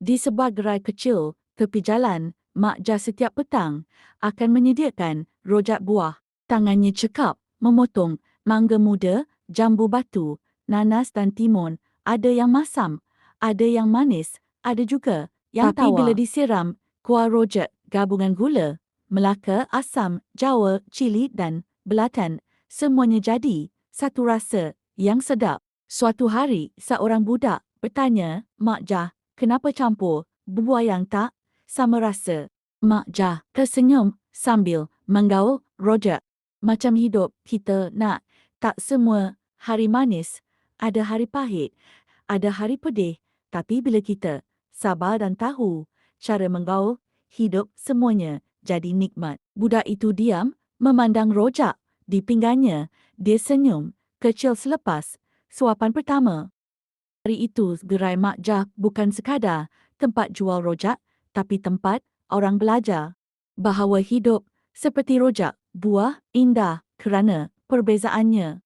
Di sebuah gerai kecil tepi jalan, Mak Jah setiap petang akan menyediakan rojak buah. Tangannya cekap memotong mangga muda, jambu batu, nanas dan timun. Ada yang masam, ada yang manis, ada juga yang tawar. Tapi bila disiram kuah rojak gabungan gula, Melaka, asam, Jawa, cili dan belatan, semuanya jadi satu rasa yang sedap. Suatu hari, seorang budak bertanya, Mak Jah, kenapa campur buah yang tak sama rasa? Mak Jah tersenyum sambil menggaul rojak. Macam hidup kita nak, tak semua hari manis, ada hari pahit, ada hari pedih. Tapi bila kita sabar dan tahu cara menggaul, hidup semuanya jadi nikmat. Budak itu diam memandang rojak di pinggannya. Dia senyum kecil selepas suapan pertama. Hari itu, gerai Mak Jah bukan sekadar tempat jual rojak, tapi tempat orang belajar bahawa hidup seperti rojak, buah indah kerana perbezaannya.